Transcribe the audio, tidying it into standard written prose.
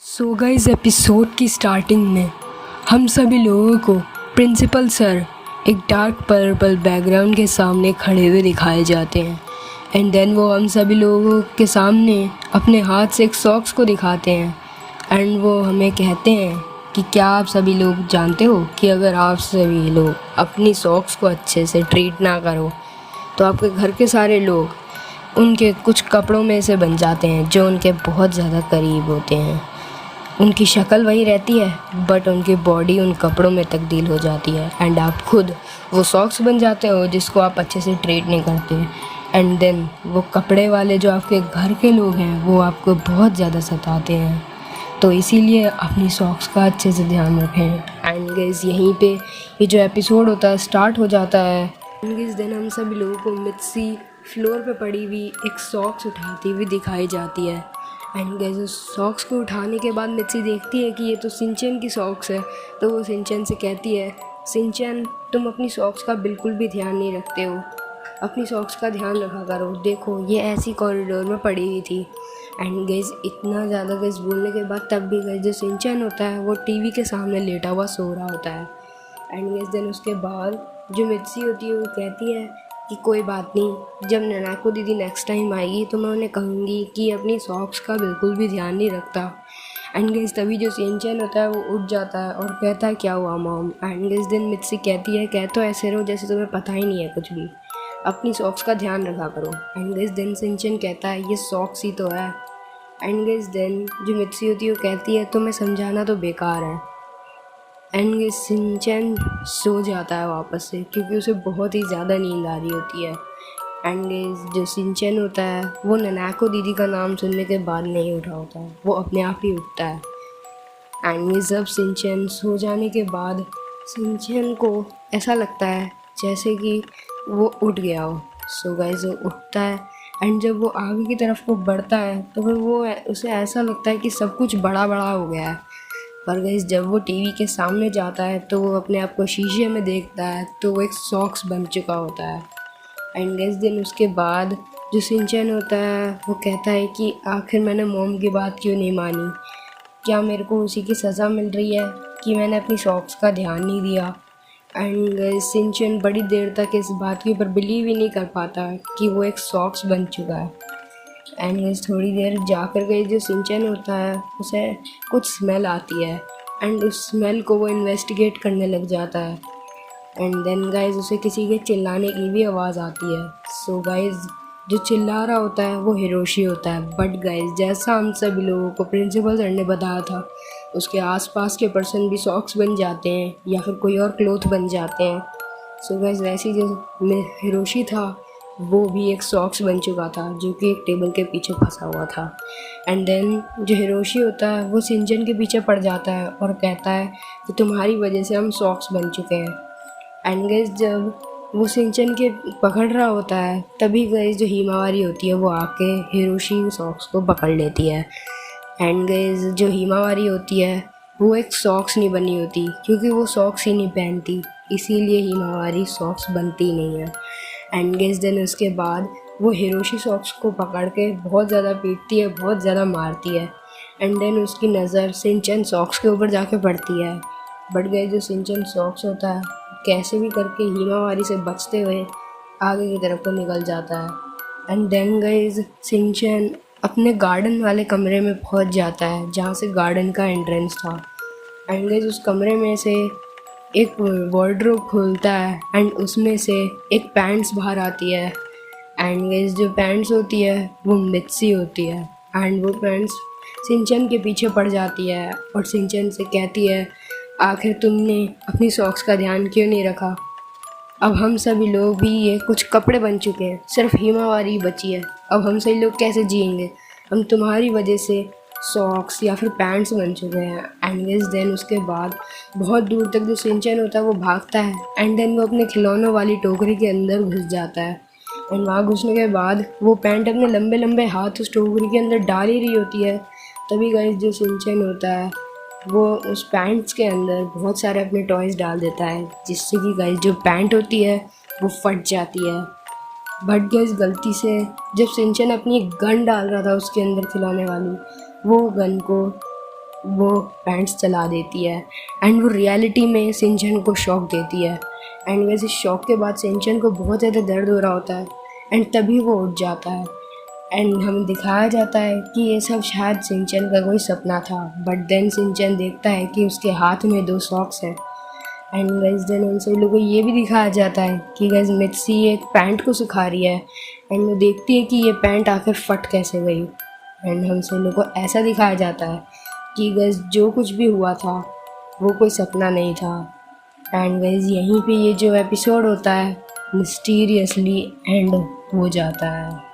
So guys episode की starting में हम सभी लोगों को प्रिंसिपल सर एक डार्क पर्पल बैकग्राउंड के सामने खड़े हुए दिखाए जाते हैं। एंड देन वो हम सभी लोगों के सामने अपने हाथ से एक सॉक्स को दिखाते हैं। एंड वो हमें कहते हैं कि क्या आप सभी लोग जानते हो कि अगर आप सभी लोग अपनी सॉक्स को अच्छे से ट्रीट ना करो तो आपके घर के सारे लोग उनके कुछ कपड़ों में से बन जाते हैं जो उनके बहुत ज़्यादा करीब होते हैं। उनकी शक्ल वही रहती है बट उनकी बॉडी उन कपड़ों में तब्दील हो जाती है एंड आप खुद वो सॉक्स बन जाते हो जिसको आप अच्छे से ट्रीट नहीं करते। एंड देन वो कपड़े वाले जो आपके घर के लोग हैं वो आपको बहुत ज़्यादा सताते हैं। तो इसीलिए अपनी सॉक्स का अच्छे से ध्यान रखें। एंड गाइस यहीं पे ये जो एपिसोड होता है स्टार्ट हो जाता है। एंड गाइस देन हम सभी लोगों को मित्सी फ्लोर पे पड़ी हुई एक सॉक्स उठाती हुई दिखाई जाती है। एंड गाइस उस सॉक्स को उठाने के बाद मित्सी देखती है कि ये तो सिंचन की सॉक्स है। तो वो सिंचन से कहती है, सिंचन तुम अपनी सॉक्स का बिल्कुल भी ध्यान नहीं रखते हो, अपनी सॉक्स का ध्यान रखा करो, देखो ये ऐसी कॉरिडोर में पड़ी हुई थी। एंड गाइस इतना ज़्यादा गाइस बोलने के बाद तब भी गाइस जो सिंचन होता है वो टीवी के सामने लेटा हुआ सो रहा होता है। एंड गाइस देन उसके बाद जो मित्सी होती है वो कहती है कि कोई बात नहीं, जब ननाको दीदी नेक्स्ट टाइम आएगी तो मैं उन्हें कहूँगी कि अपनी सॉक्स का बिल्कुल भी ध्यान नहीं रखता। एंड गाइस तभी जो सिंचन होता है वो उठ जाता है और कहता है क्या हुआ मॉम। एंड गाइस दिन मित्सी कहती है कह तो ऐसे रहो जैसे तुम्हें पता ही नहीं है कुछ भी, अपनी सॉक्स का ध्यान रखा करो। एंड गाइस दिन सिंचन कहता है ये सॉक्स ही तो है। एंड गाइस देन जो मित्सी होती है वो कहती है तुम्हें समझाना तो बेकार है। एंड गाइस सिंचन सो जाता है वापस से क्योंकि उसे बहुत ही ज़्यादा नींद आ रही होती है। एंड गाइस जो सिंचन होता है वो ननाको दीदी का नाम सुनने के बाद नहीं उठा होता है, वो अपने आप ही उठता है। एंड गाइस जब सिंचन सो जाने के बाद सिंचन को ऐसा लगता है जैसे कि वो उठ गया हो। सो गाइस वो उठता है एंड जब वो आगे की तरफ को बढ़ता है तो फिर वो उसे ऐसा लगता है कि सब कुछ बड़ा बड़ा हो गया है। पर गाइस जब वो टीवी के सामने जाता है तो वो अपने आप को शीशे में देखता है तो वो एक सॉक्स बन चुका होता है। एंड गाइस दिन उसके बाद जो सिंचन होता है वो कहता है कि आखिर मैंने मॉम की बात क्यों नहीं मानी, क्या मेरे को उसी की सज़ा मिल रही है कि मैंने अपनी सॉक्स का ध्यान नहीं दिया। एंड गाइस सिंचन बड़ी देर तक इस बात के ऊपर बिलीव ही नहीं कर पाता कि वो एक सॉक्स बन चुका है। एंड गाइस थोड़ी देर जाकर गई जो सिंचन होता है उसे कुछ स्मेल आती है एंड उस स्मेल को वो इन्वेस्टिगेट करने लग जाता है। एंड देन गाइस उसे किसी के चिल्लाने की भी आवाज़ आती है। सो गाइस जो चिल्ला रहा होता है वो हिरोशी होता है। बट गाइस जैसा हम सभी लोगों को प्रिंसिपल सर ने बताया था उसके आसपास के पर्सन भी सॉक्स बन जाते हैं या फिर कोई और क्लोथ बन जाते हैं। सो गाइस वैसे जो हिरोशी था वो भी एक सॉक्स बन चुका था जो कि एक टेबल के पीछे फंसा हुआ था। एंड देन जो हिरोशी होता है वो सिंचन के पीछे पड़ जाता है और कहता है कि तुम्हारी वजह से हम सॉक्स बन चुके हैं। एंड गाइस जब वो सिंचन के पकड़ रहा होता है तभी गाइस जो हिमावारी होती है वो आके हिरोशी सॉक्स को पकड़ लेती है। एंड गाइस जो हिमावारी होती है वो एक सॉक्स नहीं बनी होती क्योंकि वो सॉक्स ही नहीं पहनती, इसीलिए हिमावारी सॉक्स बनती नहीं है। एंड गाइस देन उसके बाद वो हिरोशी सॉक्स को पकड़ के बहुत ज़्यादा पीटती है, बहुत ज़्यादा मारती है। एंड देन उसकी नज़र सिंचन सॉक्स के ऊपर जाके पड़ती है। बट गाइस जो सिंचन सॉक्स होता है कैसे भी करके हिमावारी से बचते हुए आगे की तरफ को निकल जाता है। एंड देन गाइस सिंचन अपने गार्डन वाले कमरे में पहुंच जाता है जहाँ से गार्डन का एंट्रेंस था। एंड गाइस उस कमरे में से एक वार्डरोब खुलता है एंड उसमें से एक पैंट्स बाहर आती है। एंड गाइस जो पैंट्स होती है वो मित्सी होती है एंड वो पैंट्स सिंचन के पीछे पड़ जाती है और सिंचन से कहती है आखिर तुमने अपनी सॉक्स का ध्यान क्यों नहीं रखा, अब हम सभी लोग भी ये कुछ कपड़े बन चुके हैं, सिर्फ हिमावारी बची है, अब हम सभी लोग कैसे जिएंगे, हम तुम्हारी वजह से सॉक्स या फिर पैंट्स बन चुके हैं। एंड गाइस देन उसके बाद बहुत दूर तक जो सिंचन होता है वो भागता है एंड देन वो अपने खिलौनों वाली टोकरी के अंदर घुस जाता है। एंड वहाँ घुसने के बाद वो पैंट अपने लंबे लंबे हाथ उस टोकरी के अंदर डाल ही रही होती है। तभी गाइस जो सिंचन होता है वो उस पैंट्स के अंदर बहुत सारे अपने टॉयज़ डाल देता है जिससे कि गाइस जो पैंट होती है वो फट जाती है। बट गाइस गलती से जब सिंचन अपनी गन डाल रहा था उसके अंदर खिलौने वाली, वो गन को वो पैंट्स चला देती है एंड वो रियलिटी में सिंचन को शॉक देती है। एंड वैसे शॉक के बाद सिंचन को बहुत ज़्यादा दर्द हो रहा होता है एंड तभी वो उठ जाता है एंड हमें दिखाया जाता है कि ये सब शायद सिंचन का कोई सपना था। बट देन सिंचन देखता है कि उसके हाथ में 2 सॉक्स हैं एंड गाइस देन उन सब लोगों को ये भी दिखाया जाता है कि गाइस मित्सी एक पैंट को सुखा रही है एंड वो देखती है कि ये पैंट आखिर फट कैसे गई। एंड हम सब लोगों को ऐसा दिखाया जाता है कि गाइस जो कुछ भी हुआ था वो कोई सपना नहीं था। एंड गाइस यहीं पे ये जो एपिसोड होता है मिस्टीरियसली एंड हो जाता है।